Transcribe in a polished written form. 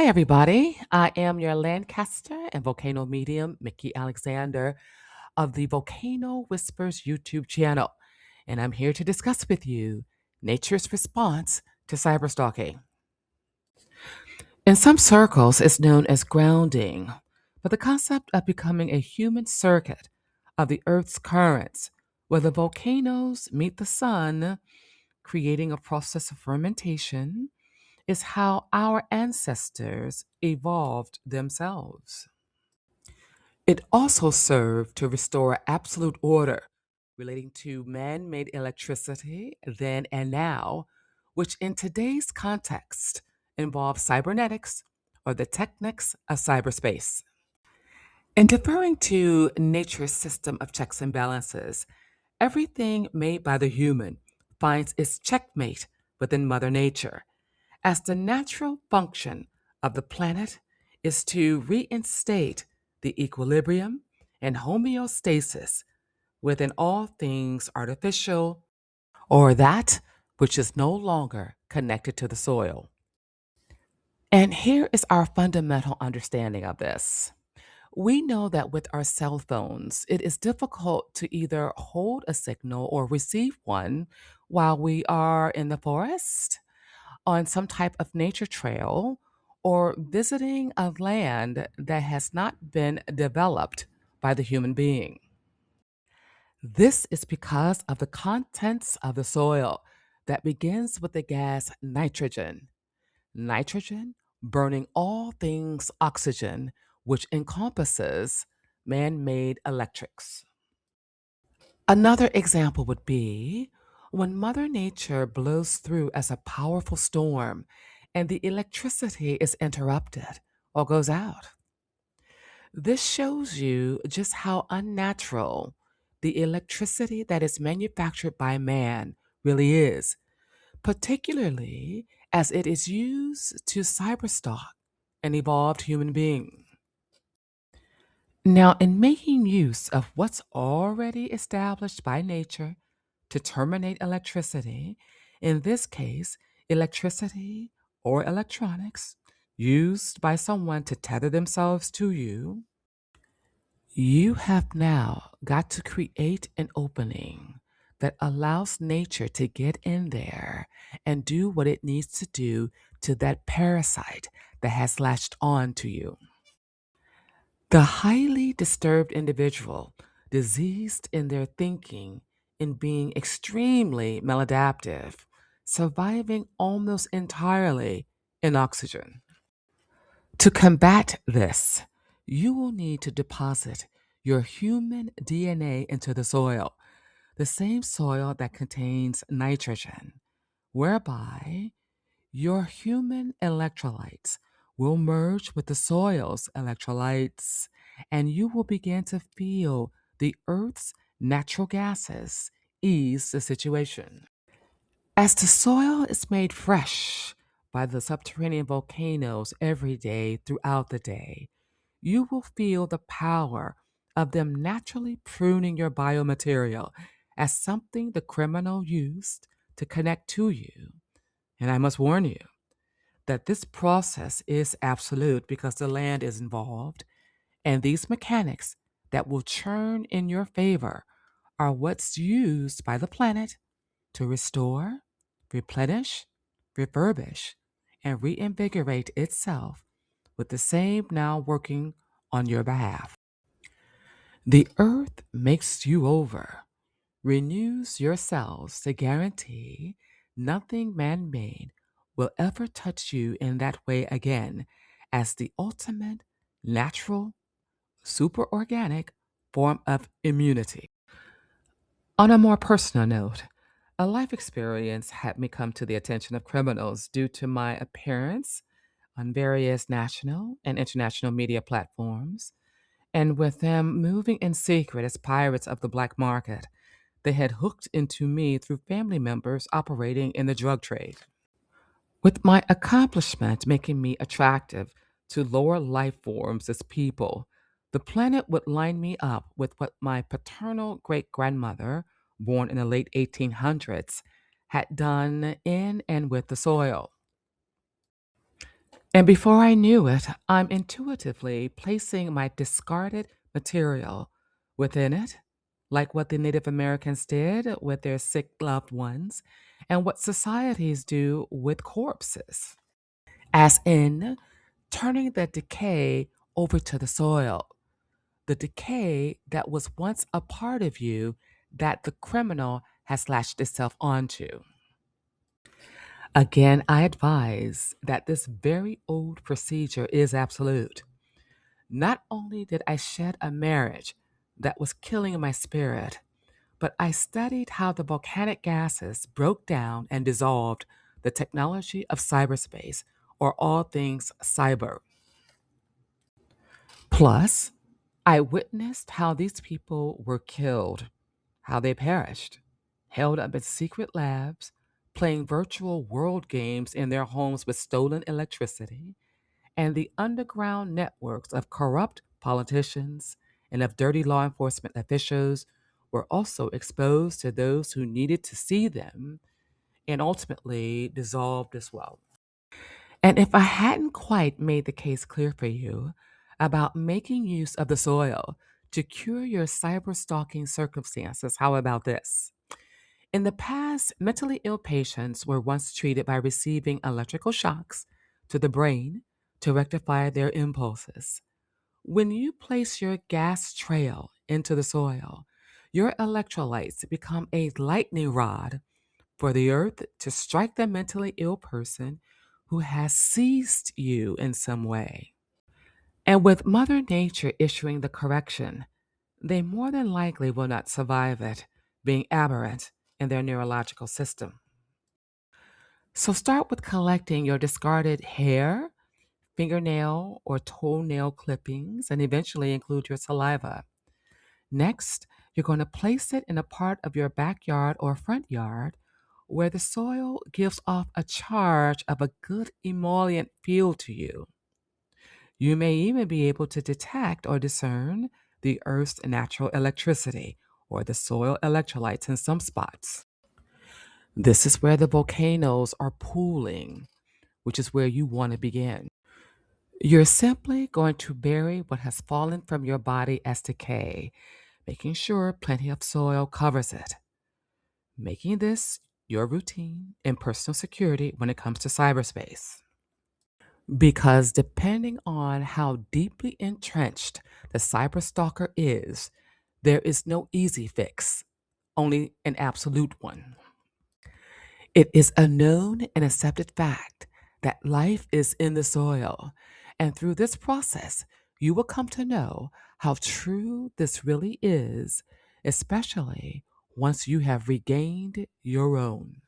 Hi, everybody. I am your Lancaster and Volcano medium, Mickey Alexander of the Volcano Whispers YouTube channel. And I'm here to discuss with you nature's response to cyberstalking. In some circles, it's known as grounding, but the concept of becoming a human circuit of the Earth's currents, where the volcanoes meet the sun, creating a process of fermentation is how our ancestors evolved themselves. It also served to restore absolute order relating to man made electricity then and now, which in today's context involves cybernetics or the techniques of cyberspace. In deferring to nature's system of checks and balances, everything made by the human finds its checkmate within Mother Nature as the natural function of the planet is to reinstate the equilibrium and homeostasis within all things artificial or that which is no longer connected to the soil. And here is our fundamental understanding of this. We know that with our cell phones, it is difficult to either hold a signal or receive one while we are in the forest on some type of nature trail or visiting a land that has not been developed by the human being. This is because of the contents of the soil that begins with the gas nitrogen. Nitrogen burning all things oxygen, which encompasses man made electrics. Another example would be when Mother Nature blows through as a powerful storm and the electricity is interrupted or goes out. This shows you just how unnatural the electricity that is manufactured by man really is, particularly as it is used to cyberstalk an evolved human being. Now, in making use of what's already established by nature to terminate electricity, in this case, electricity or electronics used by someone to tether themselves to you, you have now got to create an opening that allows nature to get in there and do what it needs to do to that parasite that has latched on to you. The highly disturbed individual, diseased in their thinking and being extremely maladaptive, surviving almost entirely in oxygen. To combat this, you will need to deposit your human DNA into the soil, the same soil that contains nitrogen, whereby your human electrolytes will merge with the soil's electrolytes, and you will begin to feel the Earth's natural gases ease the situation. As the soil is made fresh by the subterranean volcanoes every day throughout the day, you will feel the power of them naturally pruning your biomaterial as something the criminal used to connect to you. And I must warn you that this process is absolute because the land is involved, and these mechanics that will churn in your favor are what's used by the planet to restore, replenish, refurbish, and reinvigorate itself with the same now working on your behalf. The earth makes you over, renews your cells to guarantee nothing man made will ever touch you in that way again as the ultimate natural, super organic form of immunity. On a more personal note, a life experience had me come to the attention of criminals due to my appearance on various national and international media platforms, and with them moving in secret as pirates of the black market. They had hooked into me through family members operating in the drug trade. With my accomplishment making me attractive to lower life forms as people, the planet would line me up with what my paternal great grandmother, born in the late 1800s, had done in and with the soil. And before I knew it, I'm intuitively placing my discarded material within it, like what the Native Americans did with their sick loved ones, and what societies do with corpses, as in turning the decay over to the soil, the decay that was once a part of you that the criminal has latched itself onto. Again, I advise that this very old procedure is absolute. Not only did I shed a marriage that was killing my spirit, but I studied how the volcanic gases broke down and dissolved the technology of cyberspace, or all things cyber. Plus, I witnessed how these people were killed, how they perished, held up in secret labs, playing virtual world games in their homes with stolen electricity, and the underground networks of corrupt politicians and of dirty law enforcement officials were also exposed to those who needed to see them and ultimately dissolved as well. And if I hadn't quite made the case clear for you about making use of the soil to cure your cyber stalking circumstances, how about this? In the past, mentally ill patients were once treated by receiving electrical shocks to the brain to rectify their impulses. When you place your gas trail into the soil, your electrolytes become a lightning rod for the earth to strike the mentally ill person who has seized you in some way. And with Mother Nature issuing the correction, they more than likely will not survive it, being aberrant in their neurological system. So start with collecting your discarded hair, fingernail, or toenail clippings, and eventually include your saliva. Next, you're going to place it in a part of your backyard or front yard where the soil gives off a charge of a good emollient feel to you. You may even be able to detect or discern the Earth's natural electricity or the soil electrolytes in some spots. This is where the volcanoes are pooling, which is where you want to begin. You're simply going to bury what has fallen from your body as decay, making sure plenty of soil covers it. Making this your routine and personal security when it comes to cyberspace. Because depending on how deeply entrenched the cyberstalker is, there is no easy fix, only an absolute one. It is a known and accepted fact that life is in the soil, and through this process, you will come to know how true this really is, especially once you have regained your own.